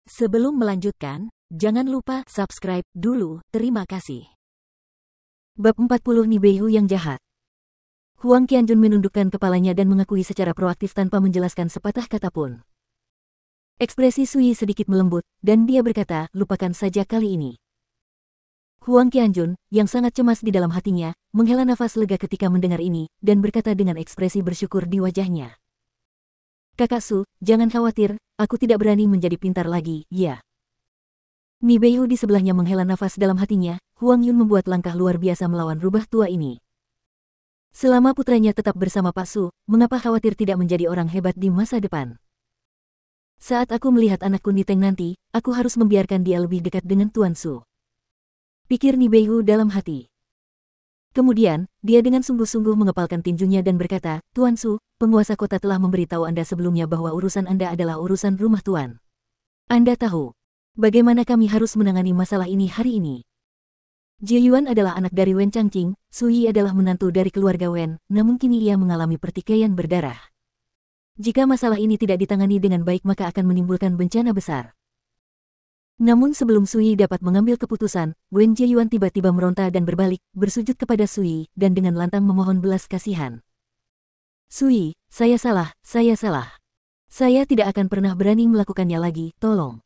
Sebelum melanjutkan, jangan lupa subscribe dulu, terima kasih. Bab 40 Nibeihu yang jahat. Huang Qianjun menundukkan kepalanya dan mengakui secara proaktif tanpa menjelaskan sepatah kata pun. Ekspresi Sui sedikit melembut, dan dia berkata, lupakan saja kali ini. Huang Qianjun, yang sangat cemas di dalam hatinya, menghela nafas lega ketika mendengar ini, dan berkata dengan ekspresi bersyukur di wajahnya. Kakak Su, jangan khawatir, aku tidak berani menjadi pintar lagi, ya. Nibeihu di sebelahnya menghela nafas dalam hatinya, Huang Yun membuat langkah luar biasa melawan rubah tua ini. Selama putranya tetap bersama Pak Su, mengapa khawatir tidak menjadi orang hebat di masa depan? Saat aku melihat anakku Niteng nanti, aku harus membiarkan dia lebih dekat dengan Tuan Su. Pikir Nibeihu dalam hati. Kemudian, dia dengan sungguh-sungguh mengepalkan tinjunya dan berkata, Tuan Su, penguasa kota telah memberitahu Anda sebelumnya bahwa urusan Anda adalah urusan rumah Tuan. Anda tahu bagaimana kami harus menangani masalah ini hari ini. Jie Yuan adalah anak dari Wen Changqing, Su Yi adalah menantu dari keluarga Wen, namun kini ia mengalami pertikaian berdarah. Jika masalah ini tidak ditangani dengan baik maka akan menimbulkan bencana besar. Namun sebelum Su Yi dapat mengambil keputusan, Wen Jie Yuan tiba-tiba meronta dan berbalik, bersujud kepada Su Yi, dan dengan lantang memohon belas kasihan. Su Yi, saya salah. Saya tidak akan pernah berani melakukannya lagi, tolong.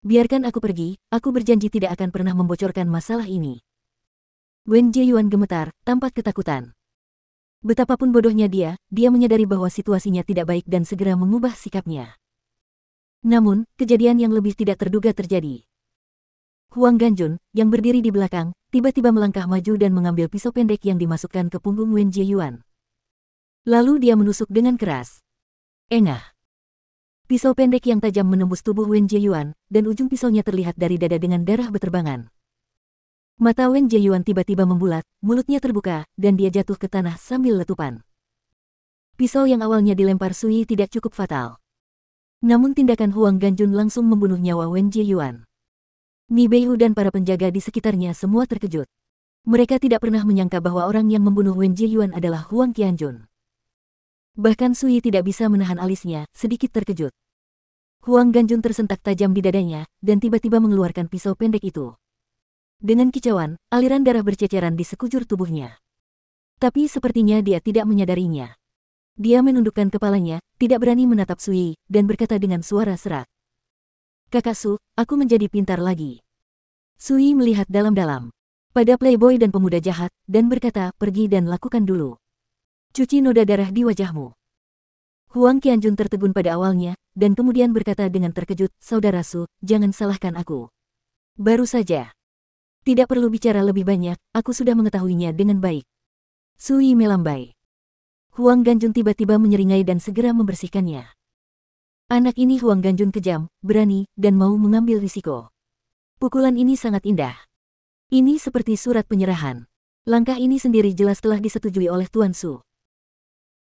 Biarkan aku pergi, aku berjanji tidak akan pernah membocorkan masalah ini. Wen Jie Yuan gemetar, tampak ketakutan. Betapapun bodohnya dia menyadari bahwa situasinya tidak baik dan segera mengubah sikapnya. Namun, kejadian yang lebih tidak terduga terjadi. Huang Ganjun, yang berdiri di belakang, tiba-tiba melangkah maju dan mengambil pisau pendek yang dimasukkan ke punggung Wen Jie Yuan. Lalu dia menusuk dengan keras. Engah. Pisau pendek yang tajam menembus tubuh Wen Jie Yuan, dan ujung pisaunya terlihat dari dada dengan darah beterbangan. Mata Wen Jie Yuan tiba-tiba membulat, mulutnya terbuka, dan dia jatuh ke tanah sambil letupan. Pisau yang awalnya dilempar Su Yi tidak cukup fatal. Namun tindakan Huang Ganjun langsung membunuh nyawa Wen Jie Yuan. Nibeihu dan para penjaga di sekitarnya semua terkejut. Mereka tidak pernah menyangka bahwa orang yang membunuh Wen Jie Yuan adalah Huang Qianjun. Bahkan Su Yi tidak bisa menahan alisnya, sedikit terkejut. Huang Ganjun tersentak tajam di dadanya, dan tiba-tiba mengeluarkan pisau pendek itu. Dengan kicauan, aliran darah berceceran di sekujur tubuhnya. Tapi sepertinya dia tidak menyadarinya. Dia menundukkan kepalanya, tidak berani menatap Su Yi, dan berkata dengan suara serak. Kakak Su, aku menjadi pintar lagi. Su Yi melihat dalam-dalam pada playboy dan pemuda jahat, dan berkata, pergi dan lakukan dulu. Cuci noda darah di wajahmu. Huang Qianjun tertegun pada awalnya, dan kemudian berkata dengan terkejut, Saudara Su, jangan salahkan aku. Baru saja. Tidak perlu bicara lebih banyak, aku sudah mengetahuinya dengan baik. Su Yi melambai. Huang Ganjun tiba-tiba menyeringai dan segera membersihkannya. Anak ini Huang Ganjun kejam, berani, dan mau mengambil risiko. Pukulan ini sangat indah. Ini seperti surat penyerahan. Langkah ini sendiri jelas telah disetujui oleh Tuan Su.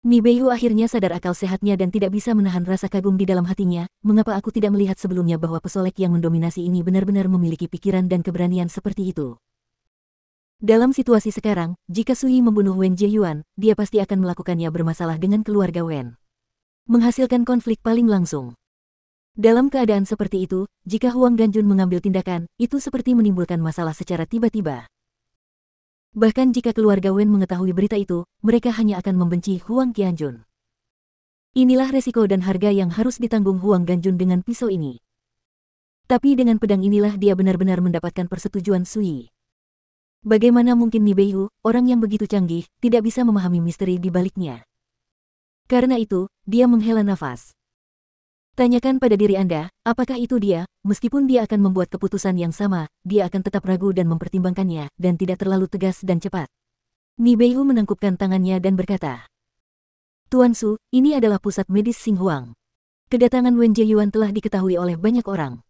Nibeihu akhirnya sadar akal sehatnya dan tidak bisa menahan rasa kagum di dalam hatinya, mengapa aku tidak melihat sebelumnya bahwa pesolek yang mendominasi ini benar-benar memiliki pikiran dan keberanian seperti itu. Dalam situasi sekarang, jika Su Yi membunuh Wen Jie Yuan, dia pasti akan melakukannya bermasalah dengan keluarga Wen. Menghasilkan konflik paling langsung. Dalam keadaan seperti itu, jika Huang Ganjun mengambil tindakan, itu seperti menimbulkan masalah secara tiba-tiba. Bahkan jika keluarga Wen mengetahui berita itu, mereka hanya akan membenci Huang Qianjun. Inilah resiko dan harga yang harus ditanggung Huang Ganjun dengan pisau ini. Tapi dengan pedang inilah dia benar-benar mendapatkan persetujuan Su Yi. Bagaimana mungkin Nibeihu, orang yang begitu canggih, tidak bisa memahami misteri di baliknya. Karena itu, dia menghela nafas. Tanyakan pada diri Anda, apakah itu dia, meskipun dia akan membuat keputusan yang sama, dia akan tetap ragu dan mempertimbangkannya, dan tidak terlalu tegas dan cepat. Nibeihu menangkupkan tangannya dan berkata, Tuan Su, ini adalah pusat medis Xinghuang. Kedatangan Wen Jie Yuan telah diketahui oleh banyak orang.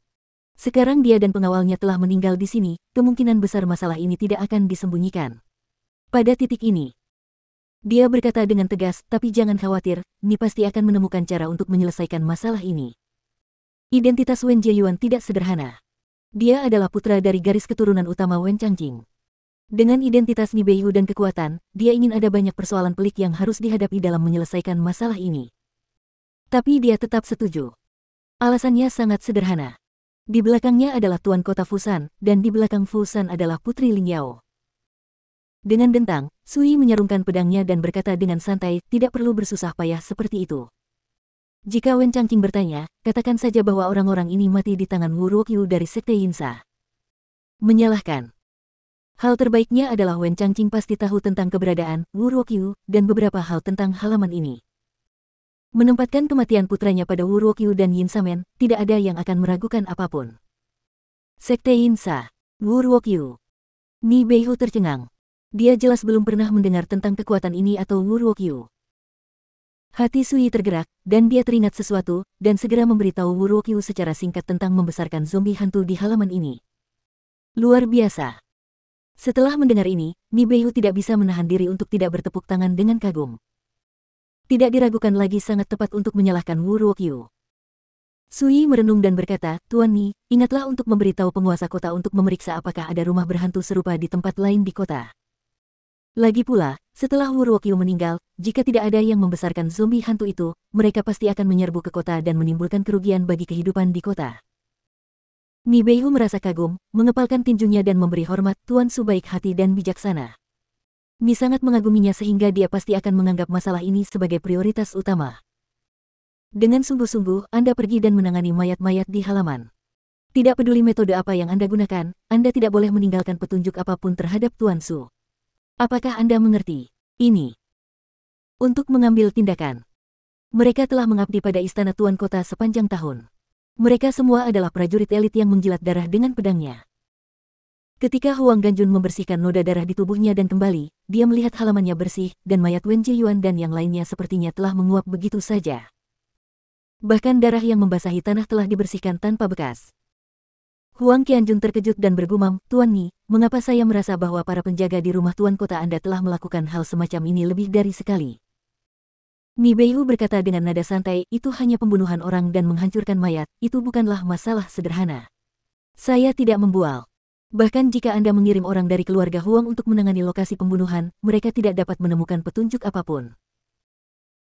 Sekarang dia dan pengawalnya telah meninggal di sini, kemungkinan besar masalah ini tidak akan disembunyikan. Pada titik ini, dia berkata dengan tegas, tapi jangan khawatir, Ni pasti akan menemukan cara untuk menyelesaikan masalah ini. Identitas Wen Jie Yuan tidak sederhana. Dia adalah putra dari garis keturunan utama Wen Changqing. Dengan identitas Nibeihu dan kekuatan, dia ingin ada banyak persoalan pelik yang harus dihadapi dalam menyelesaikan masalah ini. Tapi dia tetap setuju. Alasannya sangat sederhana. Di belakangnya adalah Tuan Kota Fusan, dan di belakang Fusan adalah Putri Ling Yao. Dengan dentang, Sui menyarungkan pedangnya dan berkata dengan santai, tidak perlu bersusah payah seperti itu. Jika Wen Changqing bertanya, katakan saja bahwa orang-orang ini mati di tangan Wu Ruokyu dari Sekte Yinsa. Menyalahkan. Hal terbaiknya adalah Wen Changqing pasti tahu tentang keberadaan Wu Ruokyu dan beberapa hal tentang halaman ini. Menempatkan kematian putranya pada Wu Ruokyu dan Yin Samen, tidak ada yang akan meragukan apapun. Sekte Yinsa, Wu Ruokyu. Ni Beihu tercengang. Dia jelas belum pernah mendengar tentang kekuatan ini atau Wu Ruokyu. Hati Sui tergerak, dan dia teringat sesuatu, dan segera memberitahu Wu Ruokyu secara singkat tentang membesarkan zombie hantu di halaman ini. Luar biasa. Setelah mendengar ini, Ni Beihu tidak bisa menahan diri untuk tidak bertepuk tangan dengan kagum. Tidak diragukan lagi sangat tepat untuk menyalahkan Wu Ruokyu. Sui merenung dan berkata, Tuan Ni, ingatlah untuk memberitahu penguasa kota untuk memeriksa apakah ada rumah berhantu serupa di tempat lain di kota. Lagi pula, setelah Wu Ruokyu meninggal, jika tidak ada yang membesarkan zombie hantu itu, mereka pasti akan menyerbu ke kota dan menimbulkan kerugian bagi kehidupan di kota. Ni Beihu merasa kagum, mengepalkan tinjunya dan memberi hormat, Tuan Su baik hati dan bijaksana. Ni sangat mengaguminya sehingga dia pasti akan menganggap masalah ini sebagai prioritas utama. Dengan sungguh-sungguh, Anda pergi dan menangani mayat-mayat di halaman. Tidak peduli metode apa yang Anda gunakan, Anda tidak boleh meninggalkan petunjuk apapun terhadap Tuan Su. Apakah Anda mengerti? Ini. Untuk mengambil tindakan. Mereka telah mengabdi pada istana Tuan Kota sepanjang tahun. Mereka semua adalah prajurit elit yang menjilat darah dengan pedangnya. Ketika Huang Ganjun membersihkan noda darah di tubuhnya dan kembali, dia melihat halamannya bersih, dan mayat Wen Jiyuan dan yang lainnya sepertinya telah menguap begitu saja. Bahkan darah yang membasahi tanah telah dibersihkan tanpa bekas. Huang Qianjun terkejut dan bergumam, Tuan Ni, mengapa saya merasa bahwa para penjaga di rumah Tuan Kota Anda telah melakukan hal semacam ini lebih dari sekali? Ni Beihu berkata dengan nada santai, itu hanya pembunuhan orang dan menghancurkan mayat, itu bukanlah masalah sederhana. Saya tidak membual. Bahkan jika Anda mengirim orang dari keluarga Huang untuk menangani lokasi pembunuhan, mereka tidak dapat menemukan petunjuk apapun.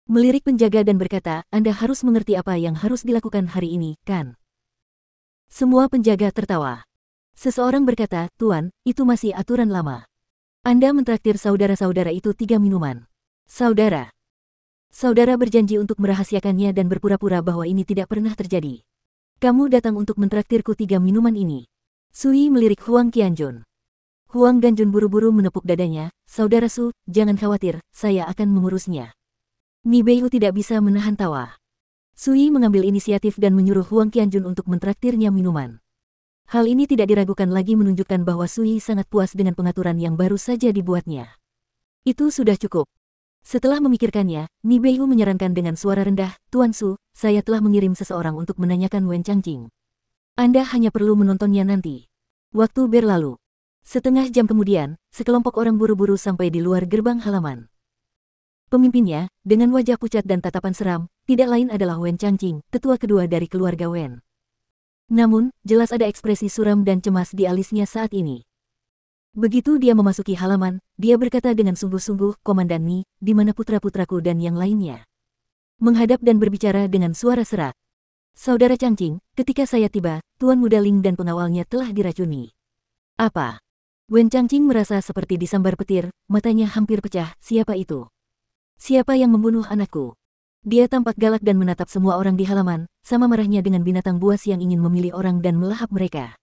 Melirik penjaga dan berkata, Anda harus mengerti apa yang harus dilakukan hari ini, kan? Semua penjaga tertawa. Seseorang berkata, Tuan, itu masih aturan lama. Anda mentraktir saudara-saudara itu 3 minuman. Saudara. Saudara berjanji untuk merahasiakannya dan berpura-pura bahwa ini tidak pernah terjadi. Kamu datang untuk mentraktirku 3 minuman ini. Sui melirik Huang Qianjun. Huang Ganjun buru-buru menepuk dadanya, Saudara Su, jangan khawatir, saya akan mengurusnya. Ni Beihu tidak bisa menahan tawa. Sui mengambil inisiatif dan menyuruh Huang Qianjun untuk mentraktirnya minuman. Hal ini tidak diragukan lagi menunjukkan bahwa Sui sangat puas dengan pengaturan yang baru saja dibuatnya. Itu sudah cukup. Setelah memikirkannya, Ni Beihu menyarankan dengan suara rendah, Tuan Su, saya telah mengirim seseorang untuk menanyakan Wen Changqing. Anda hanya perlu menontonnya nanti. Waktu berlalu. Setengah jam kemudian, sekelompok orang buru-buru sampai di luar gerbang halaman. Pemimpinnya, dengan wajah pucat dan tatapan seram, tidak lain adalah Wen Changqing, tetua kedua dari keluarga Wen. Namun, jelas ada ekspresi suram dan cemas di alisnya saat ini. Begitu dia memasuki halaman, dia berkata dengan sungguh-sungguh, Komandan Ni, di mana putra-putraku dan yang lainnya? Menghadap dan berbicara dengan suara serak. Saudara Changqing, ketika saya tiba, Tuan Muda Ling dan pengawalnya telah diracuni. Apa? Wen Changqing merasa seperti disambar petir, matanya hampir pecah, siapa itu? Siapa yang membunuh anakku? Dia tampak galak dan menatap semua orang di halaman, sama marahnya dengan binatang buas yang ingin memilih orang dan melahap mereka.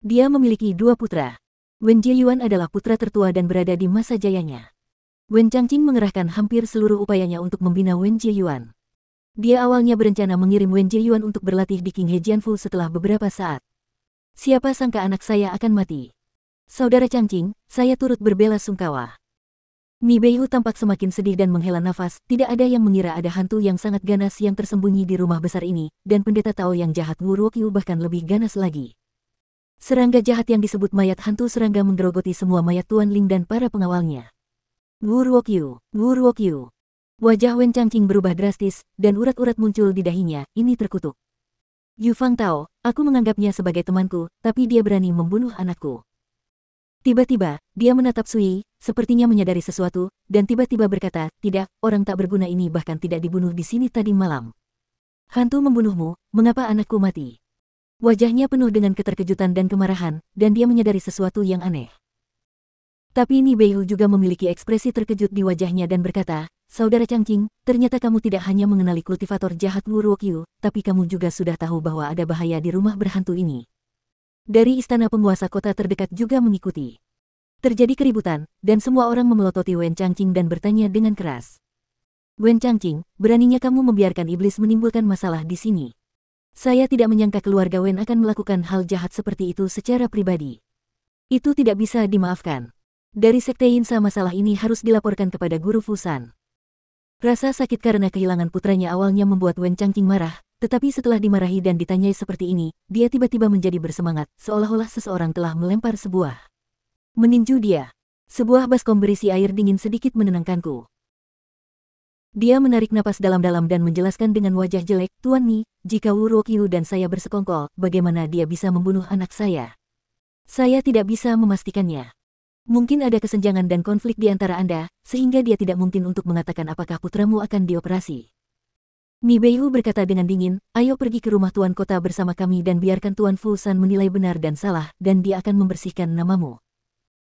Dia memiliki 2 putra. Wen Jiyuan adalah putra tertua dan berada di masa jayanya. Wen Changqing mengerahkan hampir seluruh upayanya untuk membina Wen Jiyuan. Dia awalnya berencana mengirim Wen Jiyuan untuk berlatih di King He Jianfu setelah beberapa saat. Siapa sangka anak saya akan mati. Saudara Changqing, saya turut berbela sungkawa. Ni Beihu tampak semakin sedih dan menghela nafas, tidak ada yang mengira ada hantu yang sangat ganas yang tersembunyi di rumah besar ini, dan pendeta Tao yang jahat Wu Ruokyu bahkan lebih ganas lagi. Serangga jahat yang disebut mayat hantu serangga menggerogoti semua mayat Tuan Ling dan para pengawalnya. Wu Ruokyu, Wu Ruokyu. Wajah Wen Changqing berubah drastis, dan urat-urat muncul di dahinya, ini terkutuk. Yu Fang Tao, aku menganggapnya sebagai temanku, tapi dia berani membunuh anakku. Tiba-tiba, dia menatap Sui, sepertinya menyadari sesuatu, dan tiba-tiba berkata, tidak, orang tak berguna ini bahkan tidak dibunuh di sini tadi malam. Hantu membunuhmu, mengapa anakku mati? Wajahnya penuh dengan keterkejutan dan kemarahan, dan dia menyadari sesuatu yang aneh. Tapi Ni Beihu juga memiliki ekspresi terkejut di wajahnya dan berkata, "Saudara Changqing, ternyata kamu tidak hanya mengenali kultivator jahat Wu Ruokyu, tapi kamu juga sudah tahu bahwa ada bahaya di rumah berhantu ini." Dari istana penguasa kota terdekat juga mengikuti. Terjadi keributan, dan semua orang memelototi Wen Changqing dan bertanya dengan keras. "Wen Changqing, beraninya kamu membiarkan iblis menimbulkan masalah di sini. Saya tidak menyangka keluarga Wen akan melakukan hal jahat seperti itu secara pribadi. Itu tidak bisa dimaafkan. Dari Sekte Yinsa masalah ini harus dilaporkan kepada Guru Fusan." Rasa sakit karena kehilangan putranya awalnya membuat Wen Changqing marah, tetapi setelah dimarahi dan ditanyai seperti ini, dia tiba-tiba menjadi bersemangat, seolah-olah seseorang telah melempar sebuah meninju dia. Sebuah baskom berisi air dingin sedikit menenangkanku. Dia menarik napas dalam-dalam dan menjelaskan dengan wajah jelek, "Tuan Ni, jika Wu Ruokyu dan saya bersekongkol, bagaimana dia bisa membunuh anak saya? Saya tidak bisa memastikannya. Mungkin ada kesenjangan dan konflik di antara Anda, sehingga dia tidak mungkin untuk mengatakan apakah putramu akan dioperasi." Ni Beihu berkata dengan dingin, "Ayo pergi ke rumah Tuan Kota bersama kami dan biarkan Tuan Fusan menilai benar dan salah, dan dia akan membersihkan namamu."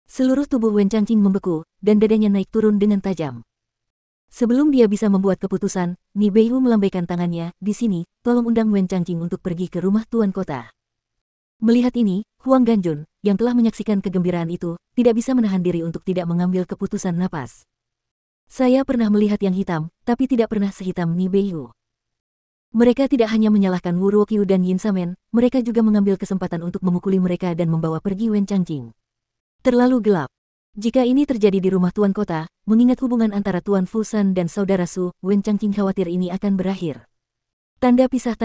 Seluruh tubuh Wen Changqing membeku, dan dadanya naik turun dengan tajam. Sebelum dia bisa membuat keputusan, Ni Beihu melambaikan tangannya, "Di sini, tolong undang Wen Changqing untuk pergi ke rumah Tuan Kota." Melihat ini, Huang Ganjun, yang telah menyaksikan kegembiraan itu, tidak bisa menahan diri untuk tidak mengambil keputusan napas. "Saya pernah melihat yang hitam, tapi tidak pernah sehitam Ni Beihu." Mereka tidak hanya menyalahkan Wu Ruokyu dan Yin Samen, mereka juga mengambil kesempatan untuk memukuli mereka dan membawa pergi Wen Changqing. Terlalu gelap. Jika ini terjadi di rumah Tuan Kota, mengingat hubungan antara Tuan Fusan dan saudara Su, Wen Changqing khawatir ini akan berakhir. Tanda pisah.